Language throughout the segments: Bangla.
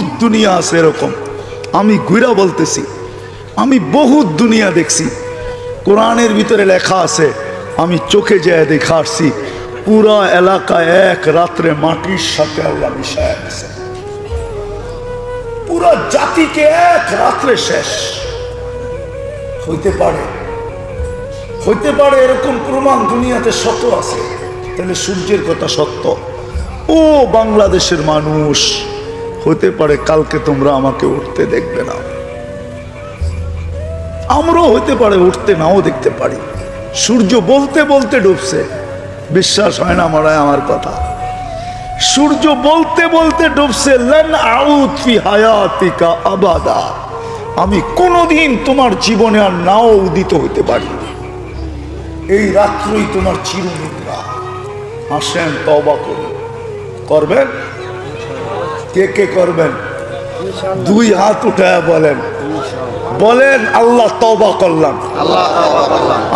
বহুত দুনিয়া আছে এরকম। আমি ঘুরা বলতেছি, আমি বহুত দুনিয়া দেখছি। কোরআনের ভিতরে লেখা আছে, আমি চোখে যেয়ে দেখা আসছি, পুরা এলাকা এক রাত্রে মাটির সাথে আল্লাহ মিশায় গেছে, পুরা জাতিকে এক রাত্রে শেষ। হইতে পারে, হইতে পারে এরকম প্রমাণ দুনিয়াতে শত আছে। তাহলে সূর্যের কথা সত্য। ও বাংলাদেশের মানুষ, হতে পারে কালকে তোমরা আমাকে উঠতে দেখবে না, আমরাও হতে পারে উঠতে নাও দেখতে পারি। সূর্য বলতে বলতে ডুবছে, বিশ্বাস হয় না মনে হয় আমার কথা। সূর্য বলতে বলতে ডুবছে, লান আউদ ফি হায়াতিকা আবাদা, আমি কোনোদিন তোমার জীবনে আর নাও উদিত হইতে পারি। এই রাত্রই তোমার চিরনিদ্রা। আসেন তওবা করুন। করবেন? কে কে করবেন? দুই হাত উঠায় বলেন, বলেন আল্লাহ তওবা করলাম।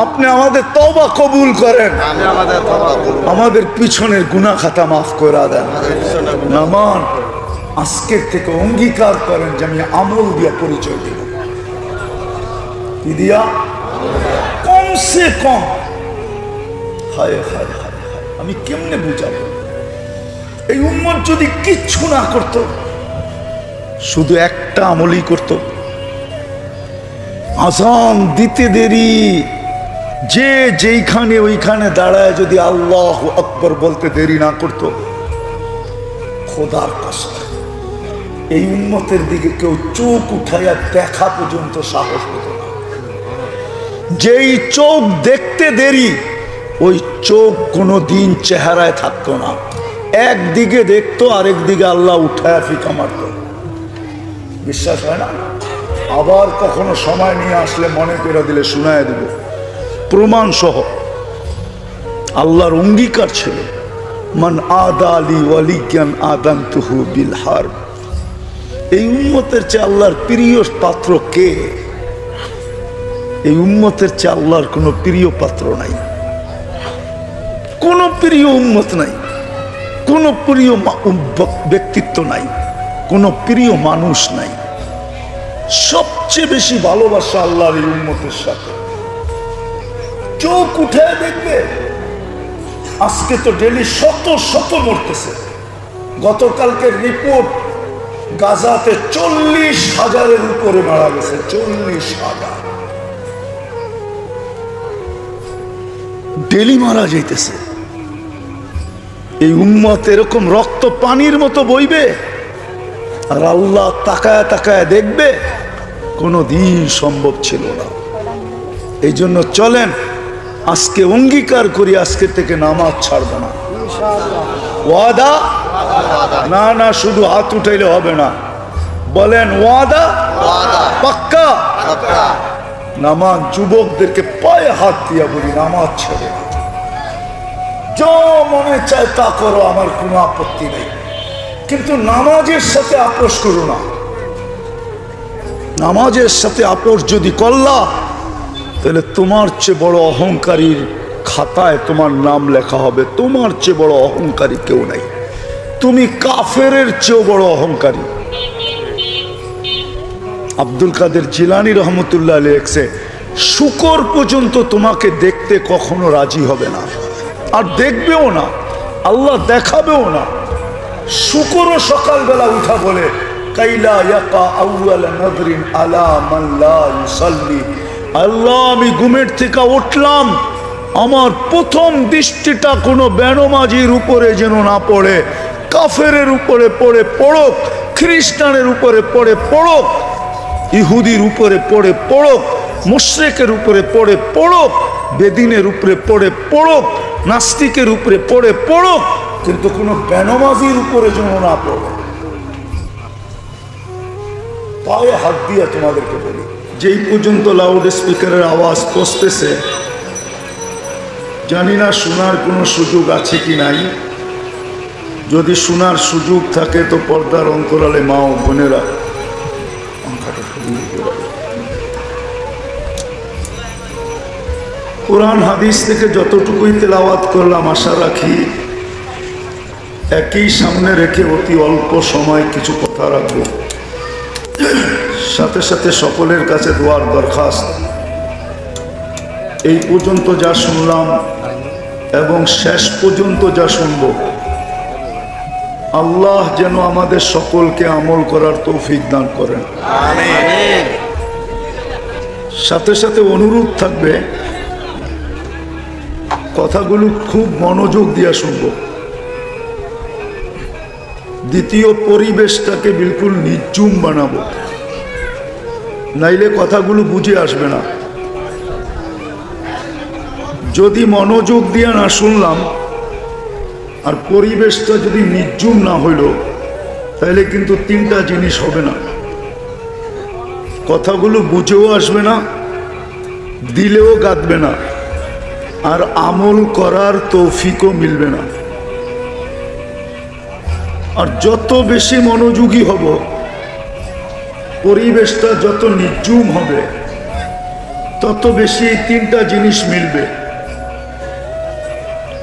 আপনি আমাদের তওবা কবুল করেন, আমাদের পিছনের গুনাহ খাতা মাফ করে দেন। নামান আজকের থেকে অঙ্গীকার করেন যে আমি আমল দিয়া পরিচয় দেব। কি দিয়া? কমসে কম। হায় হায় হায়, আমি কেমনে বুঝাবো? এই উম্মত যদি কিচ্ছু না করত, শুধু একটা আমলই করত, আযান দিতে দেরি, যে যেইখানে ওইখানে দাঁড়ায় যদি আল্লাহু আকবার বলতে দেরি না করত, খোদার কসম এই উম্মতের দিকে কেউ চোখ উঠাইয়া দেখা পর্যন্ত সাহস হতো না। যেই চোখ দেখতে দেরি, ওই চোখ কোনো দিন চেহারায় থাকতো না। একদিকে দেখতো, আরেক দিকে আল্লাহ উঠায় ফিকা মারত। বিশ্বাস হয় না? আবার কখনো সময় নিয়ে আসলে মনে করে দিলে শুনায় দেব, প্রমাণ সহ। আল্লাহর অঙ্গীকার ছিল, মান আদালি ওয়ালিয়ান আদানতুহু বিল হারব। এই উম্মতের চেয়ে আল্লাহর প্রিয় পাত্র কে? এই উম্মতের চেয়ে আল্লাহর কোনো প্রিয় পাত্র নাই, কোনো প্রিয় উম্মত নাই, কোনো প্রিয় ব্যক্তিত্ব নাই, কোনো প্রিয় মানুষ নাই। সবচেয়ে বেশি ভালোবাসা আল্লাহর এই উম্মতের সাথে। চোখ উঠে দেখবে, আজকে তো ডেলি শত শত মরতেছে। গতকালকে রিপোর্ট, গাজাতে 40,000-এর উপরে মারা গেছে। 40,000 ডেলি মারা যাইতেছে। এই উম্মত এরকম রক্ত পানির মতো বইবে, আর আল্লাহ তাকায় তাকায় দেখবে? কোনো দিন সম্ভব ছিল না। এই জন্য চলেন আজকে অঙ্গীকার করি, আজকে থেকে নামাজ ছাড়ব না। ওয়াদা? না না, শুধু হাত উঠাইলে হবে না, বলেন ওয়াদা? পাক্কা? নামাজ যুবকদেরকে পায়ে হাত দিয়া বলি, নামাজ ছেড়ে যা মনে চায় তা করো, আমার কোনো আপত্তি নেই, কিন্তু নামাজের সাথে আপোষ করো না। নামাজের সাথে আপোষ যদি করলা, তাহলে তোমার চেয়ে বড় অহংকারীর খাতায় তোমার নাম লেখা হবে। তোমার চেয়ে বড় অহংকারী কেউ নাই, তুমি কাফেরের চেয়েও বড় অহংকারী। আব্দুল কাদের জিলানী রহমতুল্লাহ লেখছে, শুকর পর্যন্ত তোমাকে দেখতে কখনো রাজি হবে না, আর দেখবেও না, আল্লাহ দেখাবেও না। শুকরও সকালবেলা উঠা বলে, কাইলা ইয়াকা আউয়াল নাযরিন আলা মান লা ইউসাল্লি, আল্লাহ আমি ঘুমের থেকে উঠলাম, আমার প্রথম দৃষ্টিটা কোনো বেনমাজির উপরে যেন না পড়ে, কাফেরের উপরে পড়ে পড়ুক, খ্রিস্টানের উপরে পড়ে পড়ুক, ইহুদির উপরে পড়ে পড়ুক, মুশরিকের উপরে পড়ে পড়ুক, বেদিনের উপরে পড়ে পড়ুক, নাস্তিকের উপরে পড়ে পড়ুক, কিন্তু কোনো বেনমাজির উপরে যেন না পড়ে। পায়ে হাত দিয়ে তোমাদেরকে বলি, যেই পর্যন্ত লাউড স্পিকারের আওয়াজ পৌঁছতেছে, জানি না শোনার কোনো সুযোগ আছে কি নাই। যদি শোনার সুযোগ থাকে তো পর্দার অন্তরালে মা ও বোনেরা কোরআন হাদিস থেকে যতটুকুই তেলাওয়াত করলাম, আশা রাখি একই সামনে রেখে অতি অল্প সময় কিছু কথা রাখবো, সাথে সাথে সকলের কাছে দোয়ার দরখাস্ত। এই পর্যন্ত যা শুনলাম এবং শেষ পর্যন্ত যা শুনব, আল্লাহ যেন আমাদের সকলকে আমল করার তৌফিক দান করেন। আমিন। সাথে সাথে অনুরোধ থাকবে, কথাগুলো খুব মনোযোগ দিয়ে শুনব। দ্বিতীয়, পরিবেশটাকে বিলকুল নির্জুম বানাবো, নাইলে কথাগুলো বুঝে আসবে না। যদি মনোযোগ দিয়ে না শুনলাম আর পরিবেশটা যদি নির্জুম না হইল, তাহলে কিন্তু তিনটা জিনিস হবে না। কথাগুলো বুঝেও আসবে না, দিলেও গাঁথবে না, আর আমল করার তৌফিকও মিলবে না। আর যত বেশি মনোযোগী হব, পরিবেশটা যত নির্জুম হবে, তত বেশি এই তিনটা জিনিস মিলবে।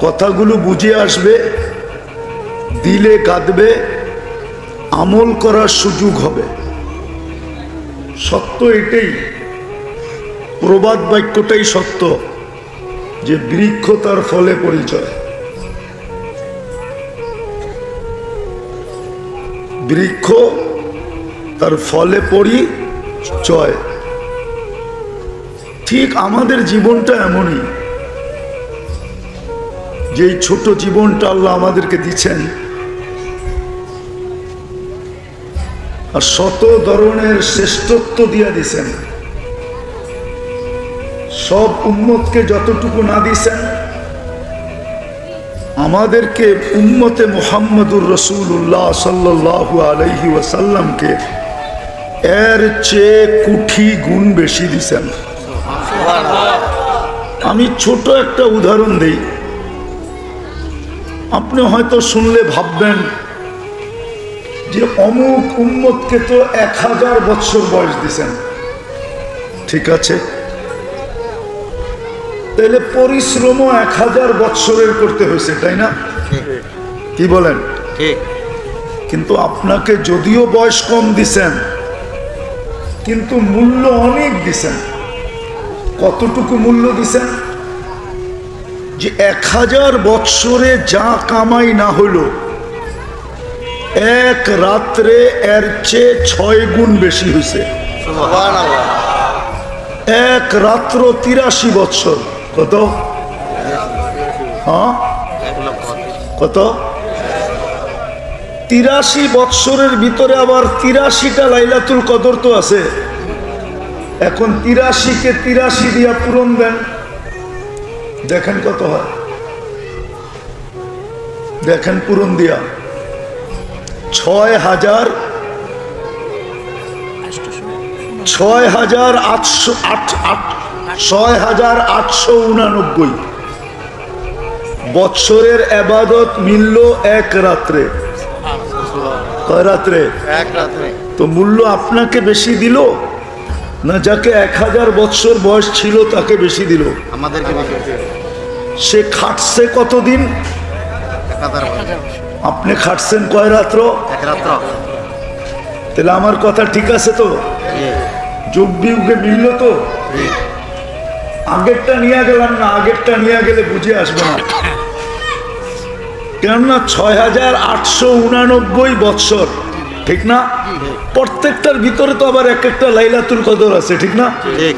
কথাগুলো বুঝে আসবে, দিলে গাঁথবে, আমল করার সুযোগ হবে। সত্য এটাই, প্রবাদ বাক্যটাই সত্য, যে বৃক্ষ তার ফলে পরিচয়। বৃক্ষ তার ফলে পরিচয়। ঠিক আমাদের জীবনটা এমনই, যে ছোট জীবনটা আল্লাহ আমাদেরকে দিচ্ছেন, আর শত ধরনের শ্রেষ্ঠত্ব দিয়া দিছেন। সব উম্মতকে যতটুকু না দিছেন, আমাদেরকে উম্মতে মুহাম্মদুর রাসূলুল্লাহ সাল্লাল্লাহু আলাইহি ওয়াসাল্লামকে এর চেয়ে কোটি গুণ বেশি দিছেন। আমি ছোট একটা উদাহরণ দেই। আপনি হয়তো শুনলে ভাববেন যে অমুক উম্মতকে তো 1000 বছর বয়স দিছেন। ঠিক আছে, তাহলে পরিশ্রমও 1000 বছরের করতে হয়েছে, তাই না? কি বলেন? ঠিক। কিন্তু আপনাকে যদিও বয়স কম দিছেন, কিন্তু মূল্য অনেক দিছেন। কতটুকু মূল্য দিছেন? যে 1000 বৎসরে যা কামাই না হইল, এক রাত্রে এর চেয়ে 6 গুণ বেশি হয়েছে। সুবহানাল্লাহ। এক রাত্র 83 বৎসর। কত? হ্যাঁ, কত? 83 বৎসরের ভিতরে আবার 83টা লাইলাতুল কদর তো আছে। এখন 83কে 83 দিয়া পূরণ দেন, দেখেন কত হয়। দেখেন পূরণ দিয়া 6,889 বৎসরের এবাদত মিলল এক রাত্রে। কয় রাত্রে? এক রাত্রে। তো মূল্য আপনাকে বেশি দিল না যাকে 1000 বৎসর বয়স ছিল তাকে বেশি দিল? আমাদেরকে বেশি। সে খাটছে কতদিন? 1000 বছর। আপনি খাটছেন কয় রাত্র? এক রাত্র। তাহলে আমার কথা ঠিক আছে তো? যুগ বিয়োগে মিলল তো? আগেরটা নিয়ে গেলাম না, আগেরটা নিয়ে গেলে বুঝে আসবে না। কেননা 6,889 বৎসর, ঠিক না? প্রত্যেকটার ভিতরে তো আবার এক একটা লাইলাতুল কদর আছে, ঠিক না? ঠিক।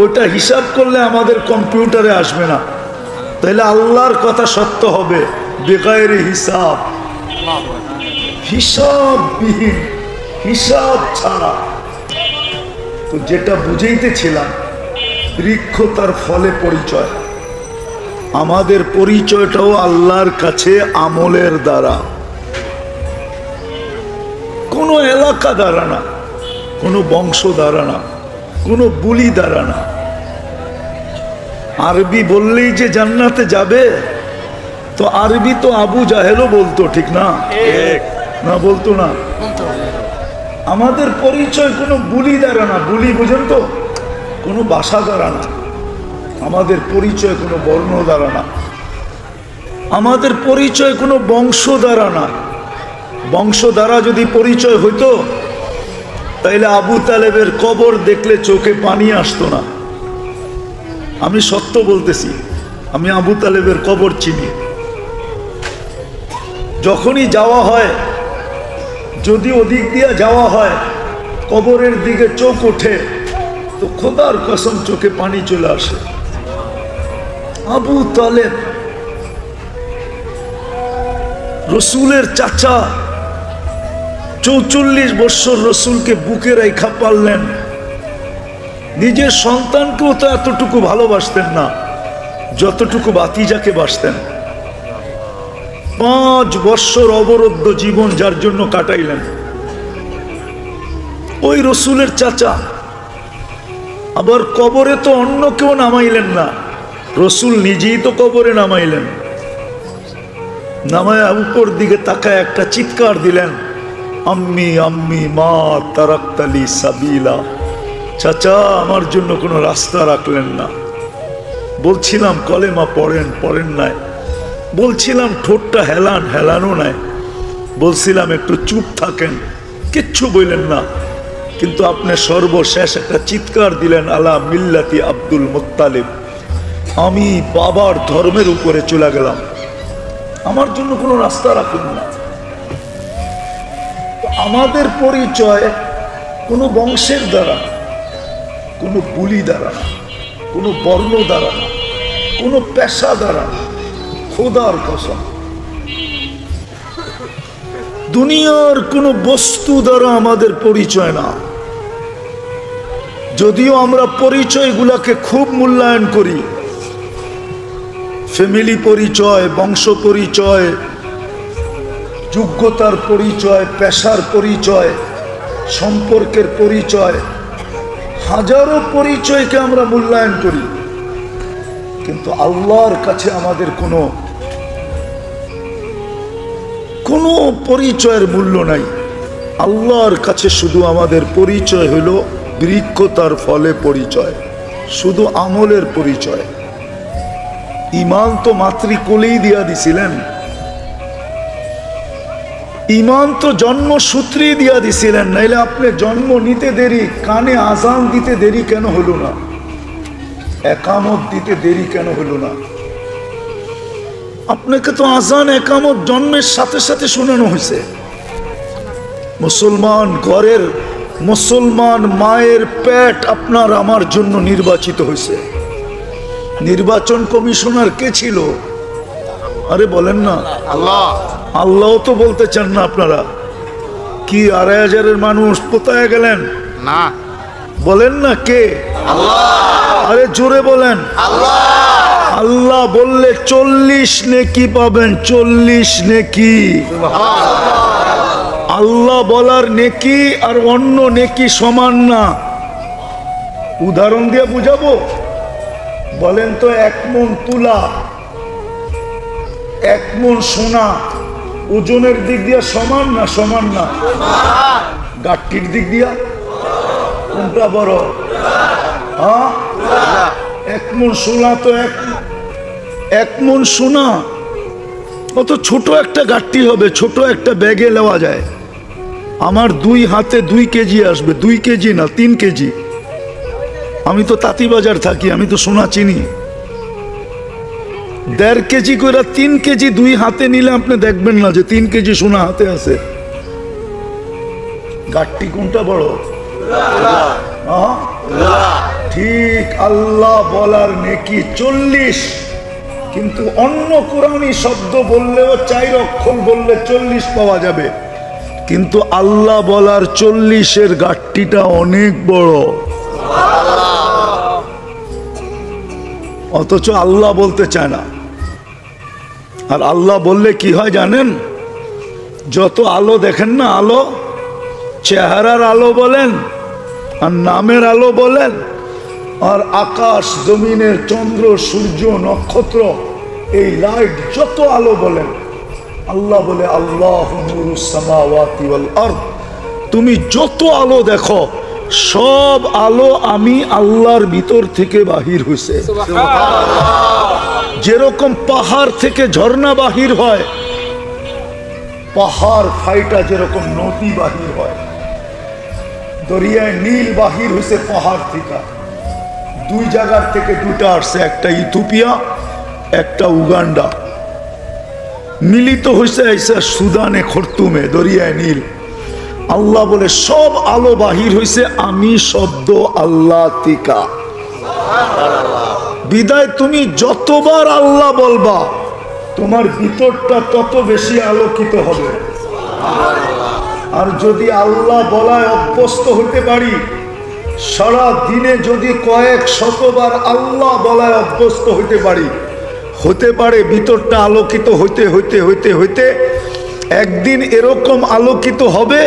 ওইটা হিসাব করলে আমাদের কম্পিউটারে আসবে না। তাহলে আল্লাহর কথা সত্য হবে বেগায়েরে হিসাব, হিসাববিহীন, হিসাব ছাড়া। তো যেটা বুঝাইতেছিলাম, বৃক্ষ তার ফলে পরিচয়। আমাদের পরিচয়টাও আল্লাহর কাছে আমলের দ্বারা, কোনো এলাকা দ্বারা না, কোনো বংশ দ্বারা না, কোনো বুলি দ্বারা না। আরবি বললেই যে জান্নাতে যাবে, তো আরবি তো আবু জাহেলও বলতো, ঠিক না? না বলতো না? আমাদের পরিচয় কোনো বুলি দ্বারা না। বুলি বুঝেন তো? কোনো ভাষা দ্বারা না। আমাদের পরিচয় কোনো বর্ণ দ্বারা না। আমাদের পরিচয় কোনো বংশ দ্বারা না। বংশ দ্বারা যদি পরিচয় হইতো তাইলে আবু তালেবের কবর দেখলে চোখে পানি আসতো না। আমি সত্য বলতেছি, আমি আবু তালেবের কবর চিনি। যখনই যাওয়া হয়, যদি ওদিক দিয়ে যাওয়া হয়, কবরের দিকে চোখ ওঠে তো খোদার কসম চোখে পানি চলে আসে। আবু তালেব রসুলের চাচা, 44 বছর রসুলকে বুকে রেখা পারলেন। নিজের সন্তানকেও তো এতটুকু ভালোবাসতেন না যতটুকু ভাতিজাকে বাসতেন। 5 বছর অবরুদ্ধ জীবন যার জন্য কাটাইলেন। ওই রসুলের চাচা আবার কবরে তো অন্য কেউ নামাইলেন না, রসুল নিজেই তো কবরে নামাইলেন। নামায় উপর দিকে তাকায় একটা চিৎকার দিলেন, আম্মি আম্মি মা তারাক্তালি সাবিলা। চাচা আমার জন্য কোনো রাস্তা রাখলেন না। বলছিলাম কলেমা পড়েন, পড়েন নাই। বলছিলাম ঠোঁটটা হেলান, হেলানো নাই। বলছিলাম একটু চুপ থাকেন, কিচ্ছু বললেন না। কিন্তু আপনি সর্বশেষ একটা চিৎকার দিলেন, আলা মিল্লাতি আব্দুল মুত্তালিব। আমি বাবার ধর্মের উপরে চলে গেলাম, আমার জন্য কোনো রাস্তা রাখুন না। আমাদের পরিচয় কোনো বংশের দ্বারা, কোনো বুলি দ্বারা, কোনো বর্ণ দ্বারা, কোনো পেশা দ্বারা, খোদার কসম দুনিয়ার কোনো বস্তু দ্বারা আমাদের পরিচয় না। যদিও আমরা পরিচয়গুলোকে খুব মূল্যায়ন করি, ফ্যামিলি পরিচয়, বংশ পরিচয়, যোগ্যতার পরিচয়, পেশার পরিচয়, সম্পর্কের পরিচয়, হাজারো পরিচয়কে আমরা মূল্যায়ন করি। কিন্তু আল্লাহর কাছে আমাদের কোনো পরিচয়ের মূল্য নাই। আল্লাহর কাছে শুধু আমাদের পরিচয় হলো বৃক্ষতার ফলে পরিচয়, শুধু আমলের পরিচয়। ইমান তো মাতৃকোলেই দিয়া দিছিলেন, ইমান তো জন্মসূত্রেই দিয়া দিছিলেন। নাইলে আপনি জন্ম নিতে দেরি, কানে আজান দিতে দেরি কেন হলো না? একামত দিতে দেরি কেন হলো না? আপনাকে তো আজান একামত জন্মের সাথে সাথে শোনানো হয়েছে। মুসলমান ঘরের মুসলমান মায়ের পেট আপনার আমার জন্য নির্বাচিত হয়েছে। নির্বাচন কমিশনার কে ছিল? আরে বলেন না, আল্লাহ। আল্লাহ তো বলতে চান না আপনারা? কি 2,500 মানুষ কোথায় গেলেন? না, বলেন না কে? আল্লাহ। আরে জোরে বলেন। আল্লাহ। আল্লাহ বললে 40 নেকি পাবেন, 40 নেকি। আল্লাহ বলার নেকি আর অন্য নেকি সমান না। উদাহরণ দিয়ে বুঝাবো? বলেন তো, 1 মণ তুলা, 1 মণ সোনা ওজনের দিক দিয়ে সমান না? সমান না। গাঠটির দিক দিয়া কোনটা বড়? হ্যাঁ, 1 মণ সোনা তো 1 মণ সোনা কত ছোট একটা গাঠটি হবে, ছোট একটা ব্যাগে নেওয়া যায়। আমার 2 হাতে 2 কেজি আসবে, 2 কেজি না 3 কেজি। আমি তো তাঁতিবাজার থাকি, আমি তো সোনা চিনি। 1.5 কেজি করে 3 কেজি 2 হাতে নিলে আপনি দেখবেন না যে 3 কেজি সোনা হাতে আছে। গাঠটি কোনটা বড়? ঠিক আল্লাহ বলার নেকি 40, কিন্তু অন্য কোরআনী শব্দ বললেও 4 অক্ষর বললে 40 পাওয়া যাবে, কিন্তু আল্লাহ বলার 40-এর গাঠটিটা অনেক বড়। অথচ আল্লাহ বলতে চায় না। আর আল্লাহ বললে কি হয় জানেন? যত আলো দেখেন না, আলো, চেহারার আলো বলেন আর নামের আলো বলেন, আর আকাশ জমিনের চন্দ্র সূর্য নক্ষত্র এই লাইট যত আলো বলেন, আল্লাহ বলে আল্লাহু নূরুস সামাওয়াতি ওয়াল আরদ। তুমি যত আলো দেখো সব আলো আমি আল্লাহর ভিতর থেকে বাহির হইছে। যেরকম পাহাড় থেকে ঝর্ণা বাহির হয়, পাহাড় ফাইটা যেরকম নদী বাহির হয়, দরিয়ায় নীল বাহির হয়েছে পাহাড় থেকে। দুই জায়গার থেকে দুটা আসছে, একটা ইথিওপিয়া একটা উগান্ডা, মিলিত হয়েছে এসে সুদানে খর্তুমে দরিয়ায় নীল। আল্লাহ বলে সব আলো বাহির হয়েছে আমি শব্দ আল্লাহ তিকা। বিদায় তুমি যতবার আল্লাহ বলবা তোমার ভিতরটা তত বেশি আলোকিত হবে। আর যদি আল্লাহ বলায় অভ্যস্ত হতে পারি, সারা দিনে যদি কয়েক শতবার আল্লাহ বলায় অভ্যস্ত হতে পারি, হতে পারে ভিতরটা আলোকিত হইতে হইতে হইতে হইতে একদিন এরকম আলোকিত হবে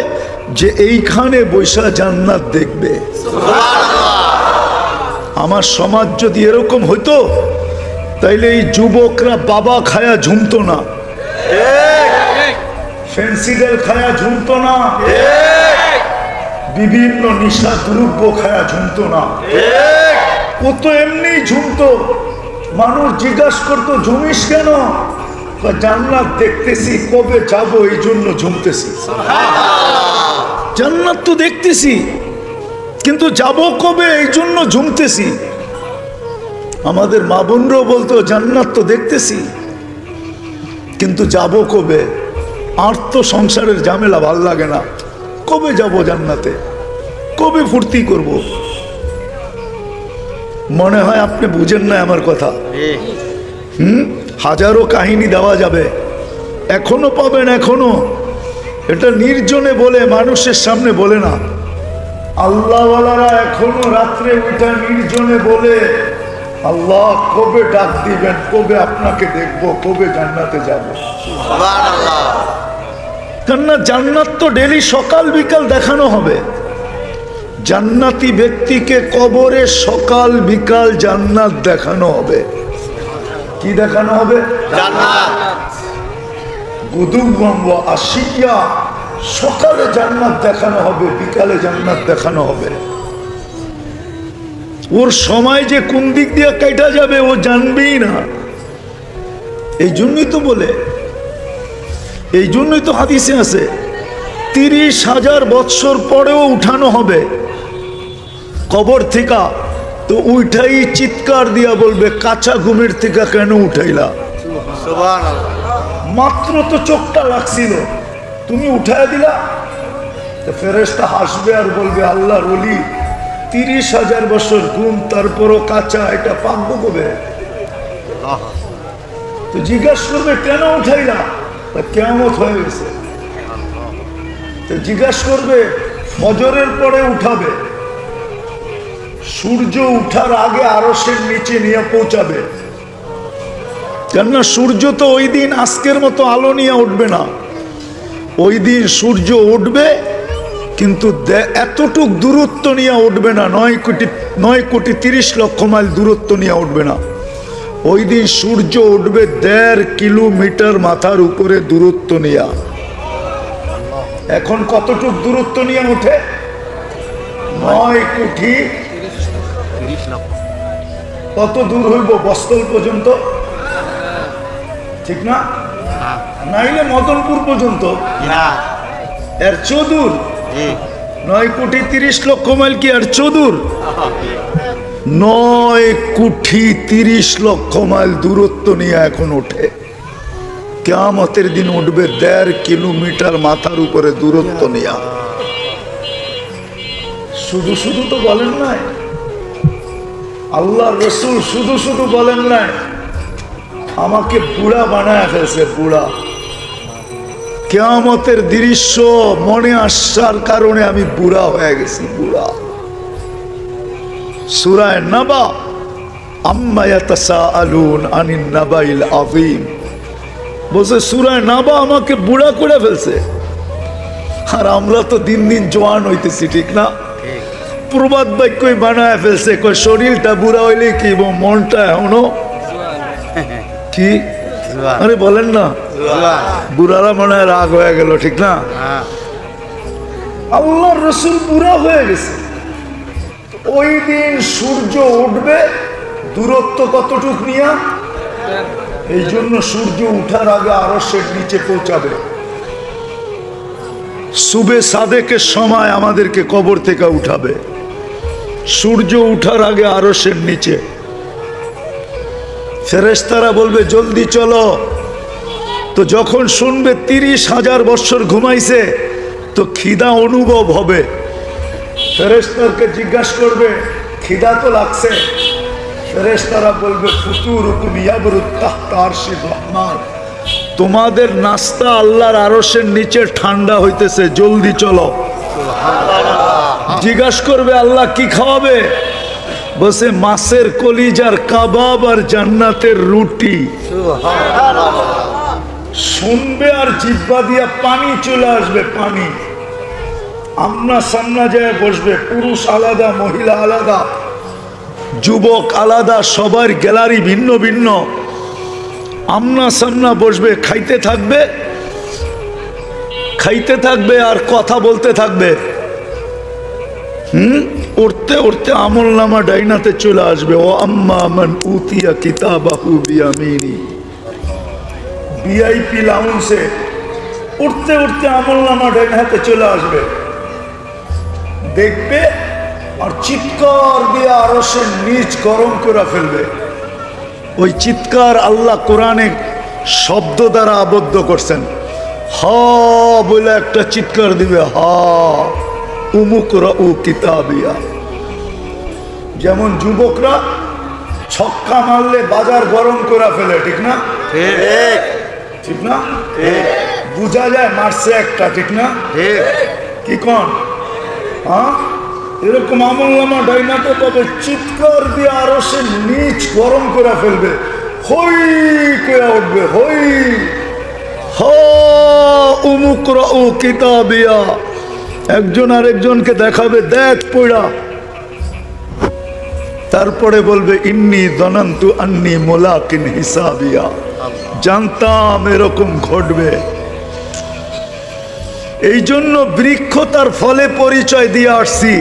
যে এইখানে বৈশা জান্নাত দেখবে। আমার সমাজ যদি এরকম হইতো তাইলে এই যুবকরা বাবা খায়া ঝুমতো না, ফেন্সিডেল খায়া ঝুমতো না, বিভিন্ন নিশা দ্রব্য খায়া ঝুমতো না। ও তো এমনি ঝুমতো। মানুষ জিজ্ঞাসা করতো ঝুমিস কেন? জান্নাত দেখতেছি, কবে যাবো এই জন্য ঝুমতেছি। জান্নাত তো দেখতেছি কিন্তু যাবো কবে এই জন্য ঝুমতেছি। আমাদের মা বোনরাও বলতো জান্নাত তো দেখতেছি কিন্তু যাবো কবে? আর তো সংসারের ঝামেলা ভাল লাগে না, কবে যাব জান্নাতে, কবে ফুর্তি করব? মনে হয় আপনি বুঝেন না আমার কথা। হাজারো কাহিনী দেওয়া যাবে, এখনো পাবেন, এখনো। এটা নির্জনে বলে, মানুষের সামনে বলে না। আল্লাহওয়ালারা এখনো রাত্রে উঠা নির্জনে বলে আল্লাহ কবে ডাক দিবেন, কবে আপনাকে দেখবো, কবে জান্নাতে যাব। কেননা জান্নাত তো ডেলি সকাল বিকাল দেখানো হবে। জান্নাতি ব্যক্তিকে কবরে সকাল বিকাল জান্নাত দেখানো হবে। কি দেখানো হবে? জান্নাত। গুদুওয়াম ওয়া আশিয়া, সকালে জান্নাত দেখানো হবে, বিকালে জান্নাত দেখানো হবে। ওর সময় যে কোন দিক দিয়ে কেটে যাবে ও জানবেই না। এই জন্যই তো বলে, এই জন্যই তো হাদিসে আছে 30,000 বৎসর পরেও উঠানো হবে কবর থেকে। তো উঠাই চিৎকার দিয়া বলবে কাঁচা ঘুমের থেকে কেন উঠাইলা? মাত্র তো চোখটা লাগছিল, তুমি উঠাই দিলা। ফেরেশতা হাসবে আর বলবে আল্লাহর ওলি 30,000 বছর ঘুম, তারপরও কাঁচা, এটা পাকবো কবে? তো জিজ্ঞাসা করবে কেন উঠাইলা? কিয়ামত হয়ে গেছে। তো জিজ্ঞাসা করবে ফজরের পরে উঠাবে, সূর্য উঠার আগে আরশের নিচে নিয়ে পৌঁছাবে। কেননা সূর্য তো ওই দিন আজকের মতো আলো নিয়ে উঠবে না। ওই দিন সূর্য উঠবে কিন্তু এতটুক দূরত্ব নিয়ে উঠবে না, 9,30,00,000 মাইল দূরত্ব নিয়ে উঠবে না। ওই দিন সূর্য উঠবে 1.5 কিলোমিটার মাথার উপরে দূরত্ব নিয়ে। এখন কতটুক দূরত্ব নিয়ে ওঠে? 9,30,00,000। কত দূর হইব? বস্তল পর্যন্ত, ঠিক না? নাইলে মদনপুর পর্যন্ত, এর চৌদুর। 9,30,00,000 মাইল কি আর চৌদুর? 9,30,00,000 মাইল দূরত্ব নিয়ে এখন ওঠে। কিয়ামতের দিন উঠবে 1.5 কিলোমিটার মাথার উপরে দূরত্ব নিয়ে। শুধু শুধু তো বলেন নাই, আল্লাহ রসুল শুধু শুধু বলেন নাই আমাকে বুড়া বানায় ফেলছে, বুড়া। কিয়ামতের দৃশ্য মনে আসার কারণে আমি বুড়া হয়ে গেছি, বুড়া। সূরা নাবা, আম্মা ইয়াতাসাআলুন আনিন নাবাইল আযীম, বলছে সূরা নাবা আমাকে বুড়া করে ফেলছে। আর আমরা তো দিন দিন জোয়ান হইতেছি, ঠিক না? প্রবাদ বাক্যই বানায় ফেলছে, কই শরীরটা বুড়া হইলে কি মনটা এখনো কি? আরে বলেন না, বুড়ারা মনে হয় রাগ হয়ে গেল, ঠিক না? আল্লাহর রাসূল বুড়া হয়ে গেছে। ওই দিন সূর্য উঠবে দূরত্ব কতটুক নিয়া? এই জন্য সূর্য উঠার আগে আরশের নিচে পৌঁছাবে। সুবে সাদেকের সময় আমাদেরকে কবর থেকে উঠাবে, সূর্য উঠার আগে আরশের নিচে। ফেরেশতারা বলবে জলদি চলো। তো যখন শুনবে 30,000 বছর ঘুমাইছে, তো খিদা অনুভব হবে। ফেরেশতাকে জিজ্ঞাসা করবে খিদা তো লাগছে। ফেরেশতারা বলবে ফুতুরুকুম ইয়াবরুত তাহতা আরশির রহমান, তোমাদের নাস্তা আল্লাহর আরশের নিচে ঠান্ডা হইতেছে, জলদি চলো। জিজ্ঞাসা করবে আল্লাহ কি খাওয়াবে? বসে মাছের কলিজার কাবাব আর জান্নাতের রুটি। শুনবে আর জিহ্বা দিয়া পানি চলে আসবে, পানি। আমনা সামনা যায় বসবে, পুরুষ আলাদা, মহিলা আলাদা, যুবক আলাদা, সবার গ্যালারি ভিন্ন ভিন্ন। আমনা সামনা বসবে, খাইতে থাকবে, খাইতে থাকবে আর কথা বলতে থাকবে। উঠতে উঠতে আমল নামা ডাইনাতে চলে আসবে। ও আম্মা মান উতিয়া কিতাবাহু বিয়ামিনি, ভিআইপি লাউঞ্জে উঠতে উঠতে আমল নামা ডাইনাতে চলে আসবে, দেখবে আর চিৎকার দিয়ে আরশের নিচ গরম করে ফেলবে। ওই চিৎকার আল্লাহ কোরআনে শব্দ দ্বারা আবদ্ধ করছেন। হা বলে একটা চিৎকার দিবে, হা উমুক রাউ কিতাবিয়া। যেমন যুবকরা ছক্কা মারলে বাজার গরম করে ফেলে, ঠিক না? ঠিক না? বুঝা যায় মারছে একটা, ঠিক না? কি কোন? হ্যাঁ, এরকম আমল নামা ডাইনাতে পাবে, চিৎকার দিয়ে আরশের নিচ গরম করে ফেলবে, হই করে উঠবে, হই হা উমুক রাউ কিতাবিয়া। একজন আরেকজনকে দেখাবে, দেখ পড়া। তারপরে বলবে ইন্নী দনন্তু আন্নী মুলাকিন হিসাবিয়া, জানতাম এরকম ঘটবে। এই জন্য বৃক্ষ তার ফলে পরিচয় দিয়ে আসছি,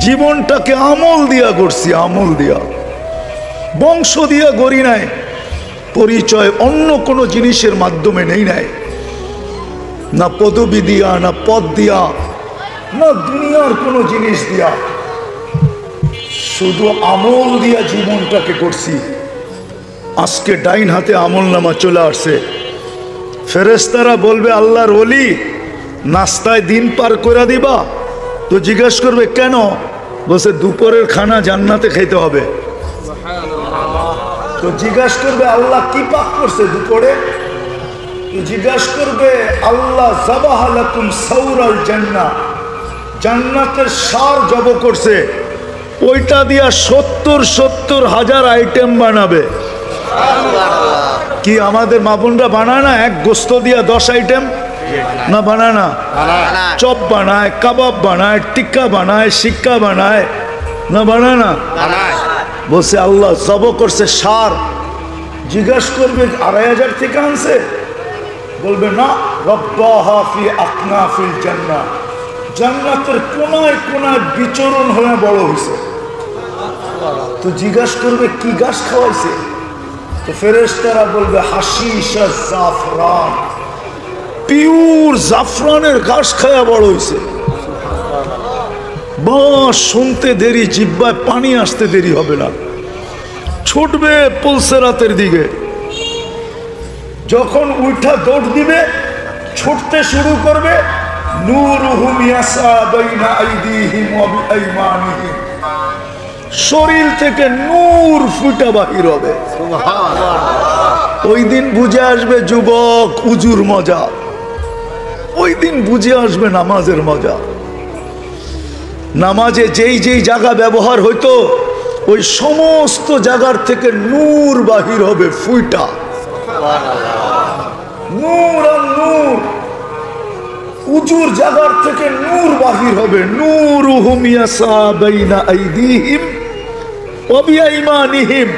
জীবনটাকে আমল দিয়া করছি, আমল দিয়া, বংশ দিয়া গড়ি নাই, পরিচয় অন্য কোনো জিনিসের মাধ্যমে নেই নাই, না পদবি দিয়া, না পদ দিয়া, না দুনিয়ার কোনো জিনিস দিয়া, শুধু আমল দিয়া জীবনটাকে করছি। আজকে ডাইন হাতে আমল নামা চলে আসছে। ফেরেশতারা বলবে আল্লাহর ওলি নাস্তায় দিন পার করে দিবা? তো জিজ্ঞাসা করবে কেন? বসে দুপুরের খানা জান্নাতে খাইতে হবে। তো জিজ্ঞাসা করবে আল্লাহ কি পাক করছে দুপুরে? জিজ্ঞাসা করবে আল্লাহ যাবাহা লাকুম সাউরাল জান্নাহ, জান্নাতের সার জব করছে, ওইটা দিয়া 70,000 আইটেম বানাবে। কি আমাদের মা বোনরা বানায় না? এক গোস্ত দিয়া 10 আইটেম না বানায় না? চপ বানায়, কাবাব বানায়, টিক্কা বানায়, শিক্কা বানায়, না বানায় না? বলছে আল্লাহ জব করছে সার। জিজ্ঞাসা করবে 2,500 থেকে আনছে? বলবে না, রব্বাহা ফি আকনাফিল জান্নাহ, জান্নাতের কোনায় কোনায় বিচরণ হয়ে বড় হয়েছে। তো জিজ্ঞাসা করবে কি গাছ খাওয়াইছে? তো ফেরেশতারা বলবে হাশিশ আর জাফরান, পিওর জাফরানের ঘাস খায়া বড় হয়েছে। বাস শুনতে দেরি, জিহ্বায় পানি আসতে দেরি হবে না, ছুটবে পুলসেরাতের দিকে। যখন উঠা দৌড় দিবে, ছুটতে শুরু করবে, নূরুহুম ইয়াসা বাইনা আইদিহিম ওয়া বিআইমানিহিম, শরীর থেকে নূর ফুটা বাহির হবে। ওই দিন বুঝে আসবে যুবক উজুর মজা, ওই দিন বুঝে আসবে নামাজের মজা। নামাজে যেই যেই জায়গা ব্যবহার হইতো, ওই সমস্ত জায়গার থেকে নূর বাহির হবে, ফুইটা নূর আর নূর। উজুর জায়গার থেকে নূর বাহির হবে, নূরুহুম ইয়াসা বাইনা আইদিহিম ওয়া বিআইমানিহিম,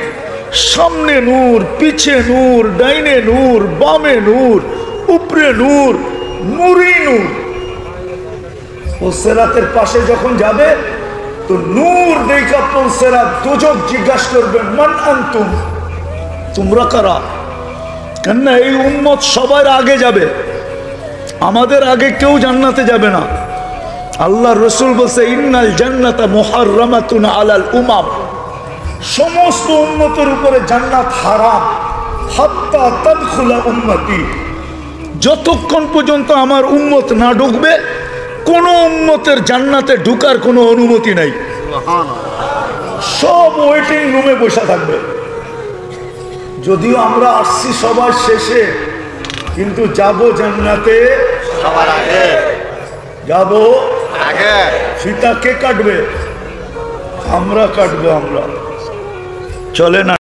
সামনে নূর, পিছে নূর, ডাইনে নূর, বামে নূর, উপরে নূর, নূরই নূর। পুলসেরাতের পাশে যখন যাবে, তো নূর দেখা পুলসেরাত দোজখ জিজ্ঞাসা করবে মান আনতুম, তোমরা কারা? কেননা এই উম্মত সবার আগে যাবে, আমাদের আগে কেউ জান্নাতে যাবে না। আল্লাহ রসুল বলছে ইন্নাল জান্নাতা মুহাররামাতুন আলাল উমাম, সমস্ত উম্মতের উপরে জান্নাত হারাম হাত্তা তাদখুলা উম্মতি, যতক্ষণ পর্যন্ত আমার উম্মত না ঢুকবে কোন উম্মতের জান্নাতে ঢুকার কোনো অনুমতি নাই। সব ওয়েটিং রুমে বসে থাকবে। যদিও আমরা আসছি সবার শেষে, কিন্তু যাব জান্নাতে সবার আগে। যাব আগে ফিতা কে কাটবে? আমরা কাটবো। আমরা চলে না।